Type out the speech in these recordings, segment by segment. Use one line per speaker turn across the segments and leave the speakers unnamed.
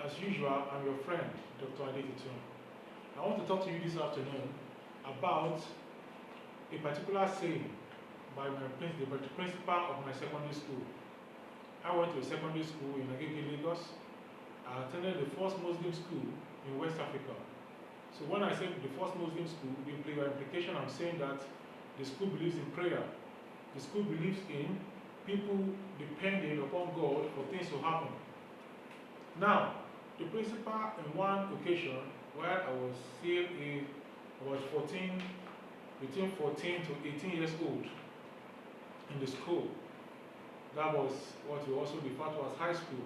As usual, I'm your friend, Dr. Adetitun. I want to talk to you this afternoon about a particular saying by the principal of my secondary school. I went to a secondary school in Agege, Lagos. I attended the first Muslim school in West Africa. So when I say the first Muslim school, the implication I'm saying that the school believes in prayer. The school believes in people depending upon God for things to happen. Now, the principal in one occasion, where I was still between 14 to 18 years old in the school. That was what we also refer to as high school.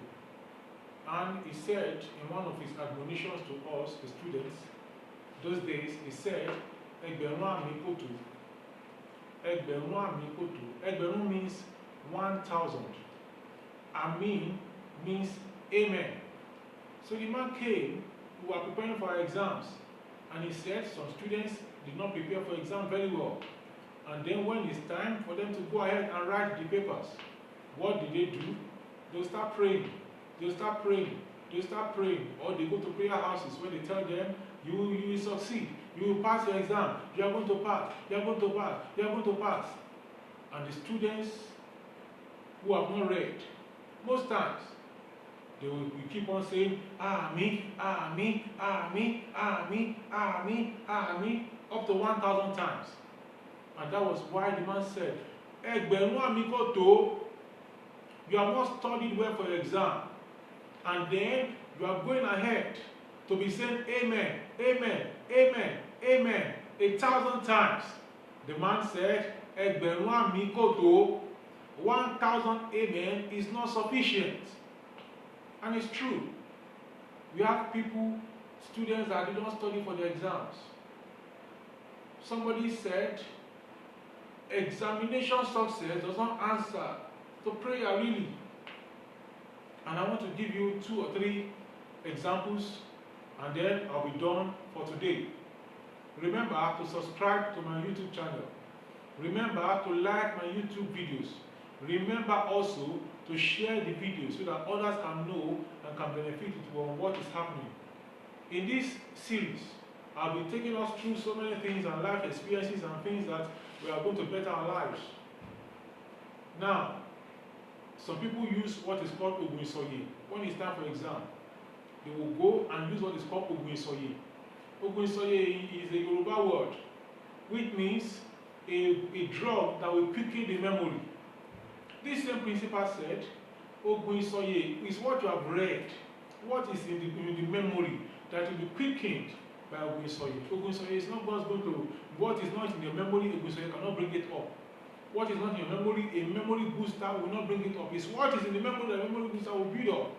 And he said in one of his admonitions to us, the students, those days, he said, Egberun ami kotu. Egberun ami kotu. Egberun means 1,000. Amin means amen. So the man came, we were preparing for our exams, and he said some students did not prepare for exam very well. And then when it's time for them to go ahead and write the papers, what did they do? They'll start praying. They'll start praying. They'll start praying. Or they go to prayer houses where they tell them, you will succeed. You will pass your exam. You are going to pass. You are going to pass. You are going to pass. And the students who have not read, most times, they will keep on saying, me, me, me, me, me, me, up to 1,000 times. And that was why the man said, Egberun ami kotu. You have not studied well for your exam. And then you are going ahead to be saying amen, amen, amen, amen 1,000 times. The man said, Egberun ami kotu. 1,000 amen is not sufficient. And it's true. We have people, students that did not study for their exams. Somebody said, examination success does not answer to prayer really. And I want to give you 2 or 3 examples, and then I'll be done for today. Remember to subscribe to my YouTube channel. Remember to like my YouTube videos. Remember also to share the video so that others can know and can benefit from what is happening. In this series, I'll be taking us through so many things and life experiences and things that we are going to better our lives. Now, some people use what is called Ogunsoye. When it's time for exam, they will go and use what is called Ogunsoye. Ogunsoye is a Yoruba word, which means a drug that will quicken the memory. This same principal said, Ogunsoye is what you have read, what is in the memory, that will be quickened by Ogunsoye. Ogunsoye is not God's going to, what is not in your memory, Ogunsoye cannot bring it up. What is not in your memory, a memory booster will not bring it up. It's what is in the memory that a memory booster will build up.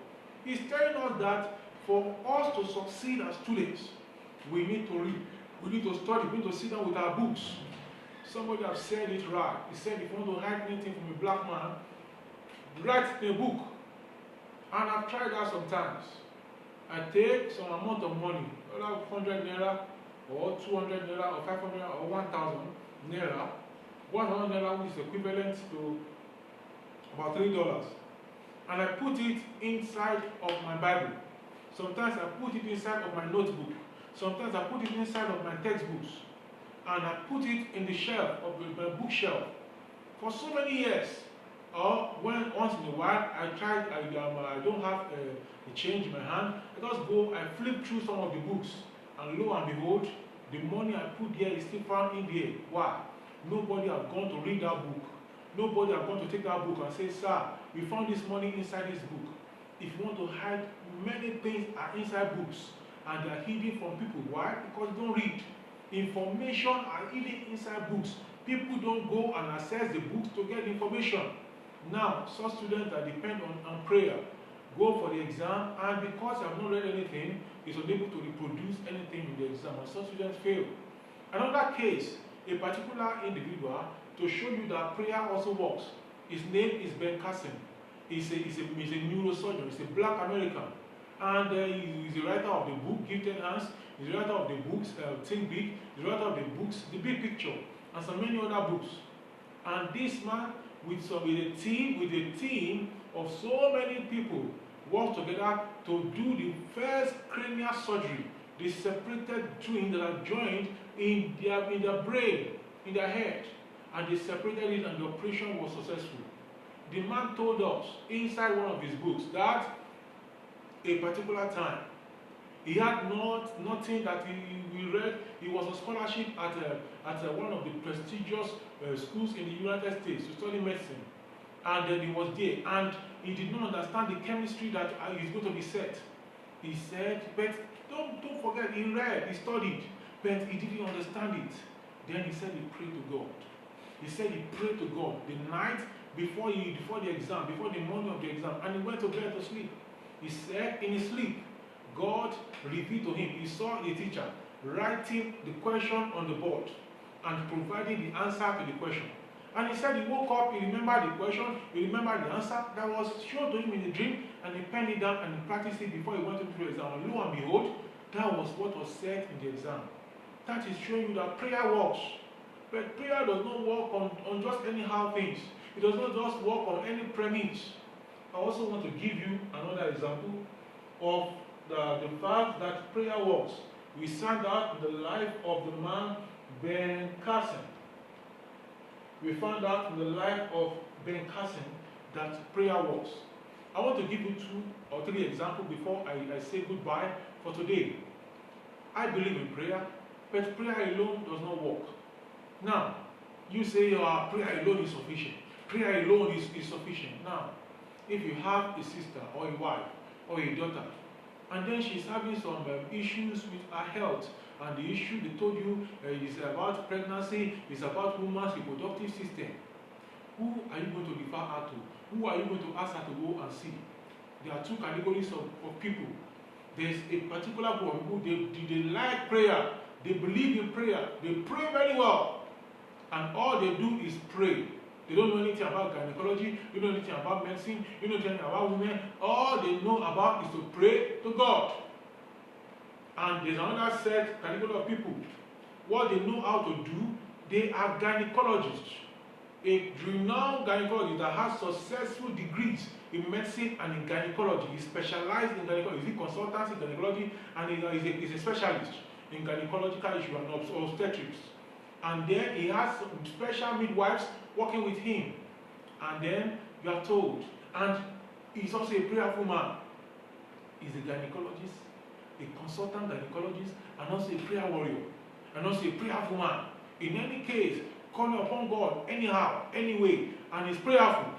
He's telling us that for us to succeed as students, we need to read, we need to study, we need to sit down with our books. Somebody has said it right. He said if you want to hide anything from a black man, write in a book. And I've tried that sometimes. I take some amount of money, whether 100 naira, or 200 naira, or 500 naira, or 1,000 naira. 100 naira, which is equivalent to about $3. And I put it inside of my Bible. Sometimes I put it inside of my notebook. Sometimes I put it inside of my textbooks. And I put it in the shelf of my bookshelf for so many years. Or when once in a while I don't have a change in my hand, I just go, I flip through some of the books, and lo and behold, the money I put there is still found in there. Why? Nobody has gone to read that book. Nobody has gone to take that book and say, sir, we found this money inside this book. If you want to hide, many things are inside books, and they are hidden from people. Why? Because they don't read. Information are hidden inside books. People don't go and access the books to get information. Now, some students that depend on prayer go for the exam, and because they have not read anything, is unable to reproduce anything in the exam, and some students fail. Another case, a particular individual, to show you that prayer also works. His name is Ben Carson. He's a neurosurgeon. He's a black American. And he's the writer of the book, Gifted Hands. He's the writer of the books, Think Big. He's the writer of the books, The Big Picture, and so many other books. And this man, with a team of so many people, worked together to do the first cranial surgery. They separated twins that are joined in their brain, in their head, and they separated it, and the operation was successful. The man told us inside one of his books that a particular time he had nothing that he read. He was on scholarship at one of the prestigious schools in the United States to study medicine, and then he was there, and he did not understand the chemistry that is going to be set. He said, but don't forget, he read, he studied, but he didn't understand it. Then he said he prayed to God. He said he prayed to God the night before the exam, before the morning of the exam, and he went to bed to sleep. He said in his sleep, God revealed to him. He saw a teacher writing the question on the board and providing the answer to the question. And he said he woke up, he remembered the question, he remembered the answer that was shown to him in a dream, and he penned it down and he practiced it before he went into the exam. And lo and behold, that was what was said in the exam. That is showing you that prayer works. But prayer does not work on just anyhow things. It does not just work on any premise. I also want to give you another example of the fact that prayer works. We found out in the life of the man Ben Carson. We found out in the life of Ben Carson that prayer works. I want to give you 2 or 3 examples before I say goodbye for today. I believe in prayer, but prayer alone does not work. Now, you say prayer alone is sufficient. Prayer alone is sufficient. Now, if you have a sister or a wife or a daughter, and then she's having some issues with her health, and the issue they told you is about pregnancy, is about woman's reproductive system, who are you going to refer her to? Who are you going to ask her to go and see? There are 2 categories of people. There's a particular group of people, they like prayer, they believe in prayer, they pray very well, and all they do is pray. They don't know anything about gynecology, they don't know anything about medicine, they don't know anything about women. All they know about is to pray to God. And there's another set, category of people. What they know how to do, they are gynecologists. A renowned gynecologist that has successful degrees in medicine and in gynecology. He specialized in gynecology. He's a consultant in gynecology, and he's a specialist in gynecological issues and obstetrics. And then he has some special midwives working with him. And then you are told, and he's also a prayerful man. He's a gynecologist, a consultant gynecologist, and also a prayer warrior, and also a prayerful man. In any case, calling upon God anyhow, anyway, and he's prayerful.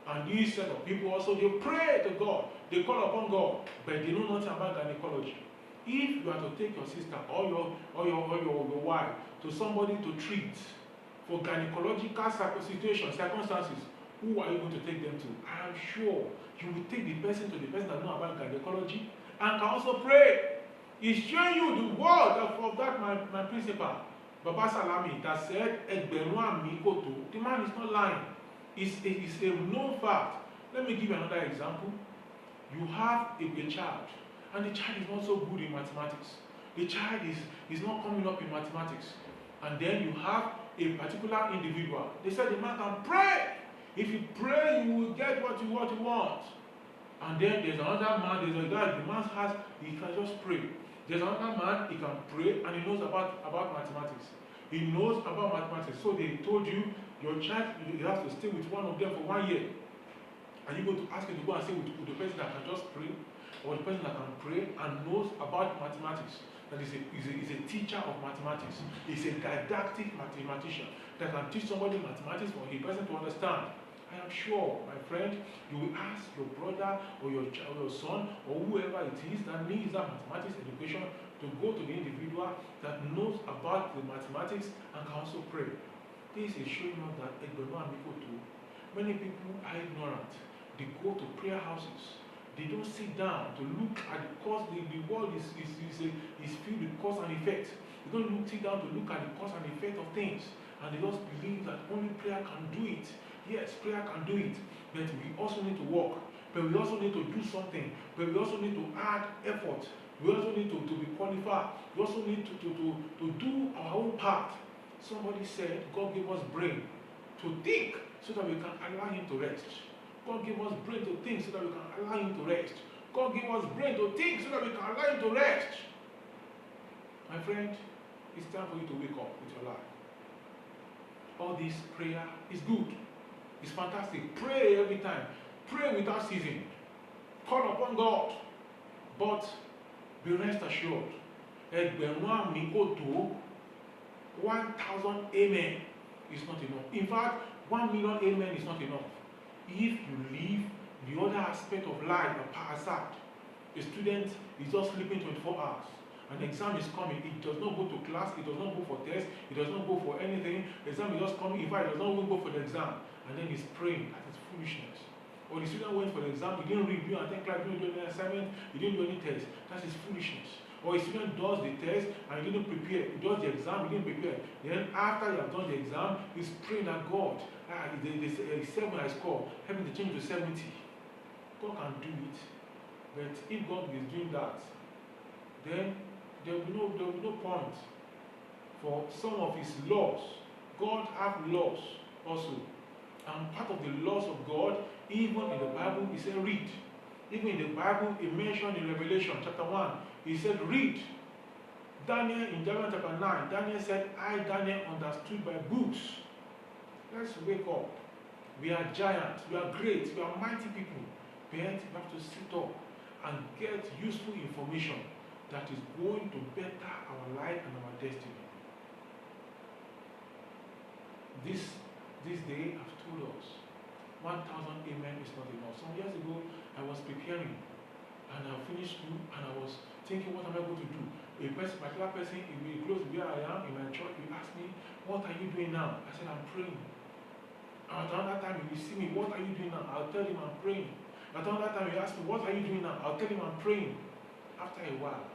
And these set of people also, they pray to God, they call upon God, but they know nothing about gynecology. If you are to take your sister or your wife to somebody to treat for gynecological circumstances, who are you going to take them to? I am sure you will take the person to the person that knows about gynecology and can also pray. He's showing you the word of that my principal, Baba Salami, that said, the man is not lying. It's a known fact. Let me give you another example. You have a child, and the child is not so good in mathematics. The child is not coming up in mathematics. And then you have a particular individual. They said the man can pray. If you pray, you will get what you want. And then there's another man, there's a guy, the man he can just pray. There's another man, he can pray, and he knows about mathematics. He knows about mathematics. So they told you, your child, you have to stay with one of them for 1 year. Are you going to ask him to go and stay with the person that can just pray, or the person that can pray and knows about mathematics? That is a teacher of mathematics. He's a didactic mathematician that can teach somebody mathematics for a person to understand. I am sure, my friend, you will ask your brother or your son or whoever it is that needs that mathematics education to go to the individual that knows about the mathematics and can also pray. This is showing us that many people are ignorant. They go to prayer houses. They don't sit down to look at the cause. The world is filled with cause and effect. They don't sit down to look at the cause and effect of things. And they just believe that only prayer can do it. Yes, prayer can do it. But we also need to work. But we also need to do something. But we also need to add effort. We also need to be qualified. We also need to do our own part. Somebody said God gave us brain to think so that we can allow him to rest. God gave us brain to think so that we can allow him to rest. God gave us brain to think so that we can allow Him to rest. My friend, it's time for you to wake up with your life. All this prayer is good. It's fantastic. Pray every time. Pray without ceasing. Call upon God. But be rest assured. 1,000 amen is not enough. In fact, 1 million amen is not enough. If you leave the other aspect of life aside, a student is just sleeping 24 hours. An exam is coming, it does not go to class, it does not go for tests, it does not go for anything. The exam is just coming, in fact, it does not even go for the exam. And then he's praying. That is foolishness. Or the student went for the exam, he didn't read, he didn't attend class, he didn't do any assignment, he didn't do any test. That is foolishness. Or a student does the test and he didn't prepare, he does the exam, he didn't prepare. Then after you have done the exam, he's praying that God, the 7 I score, help me to change to 70. God can do it. But if God is doing that, then there will be no point for some of his laws. God has laws also. And part of the laws of God, even in the Bible, he said read. Even in the Bible, it mentioned in Revelation chapter 1, he said read. Daniel, in Daniel chapter 9, Daniel said, I, Daniel, understood by books. Let's wake up. We are giants, we are great, we are mighty people. But we have to sit up and get useful information that is going to better our life and our destiny. This day I've told us 1,000 amen is not enough. Some years ago I was preparing and I finished school and I was thinking, what am I going to do? A particular person close to where I am in my church, he asked me, what are you doing now? I said, I'm praying. At another time he will see me, what are you doing now? I'll tell him I'm praying. At another time he asked me, what are you doing now? I'll tell him I'm praying. After a while,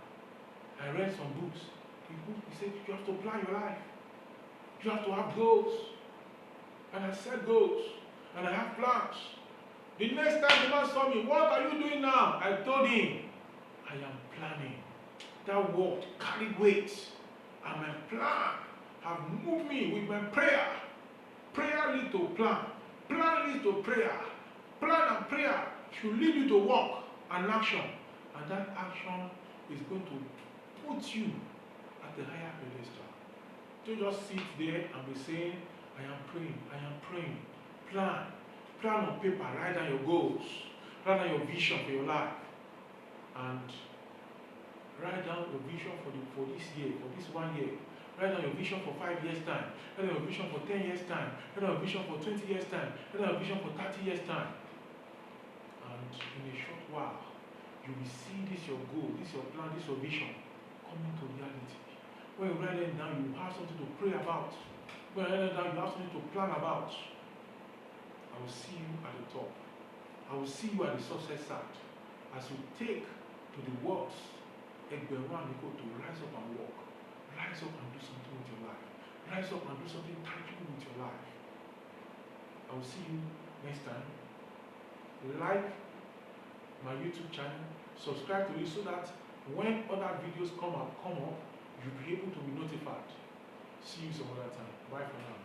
I read some books. He said, you have to plan your life. You have to have goals. And I set goals. And I have plans. The next time the man saw me, what are you doing now? I told him, I am planning. That word carried weight. And my plan have moved me with my prayer. Prayer leads to plan. Plan leads to prayer. Plan and prayer should lead you to work and action. And that action is going to put you at the higher pedestal. Don't just sit there and be saying, I am praying, I am praying. Plan. Plan on paper, write down your goals. Write down your vision for your life. And write down your vision for this year, for this 1 year. Write down your vision for 5 years' time. Write down your vision for 10 years' time. Write down your vision for 20 years' time. Write down your vision for 30 years' time. And in a short while, you will see this your goal, this your plan, this your vision coming to reality. When you write it down, you have something to pray about. When you write it down, you have something to plan about. I will see you at the top. I will see you at the success side. As you take to the works, Egbewan, you go to rise up and walk. Rise up and do something with your life. Rise up and do something tangible with your life. I will see you next time. Like my YouTube channel, subscribe to it so that when other videos come up, you'll be able to be notified. See you some other time. Bye for now.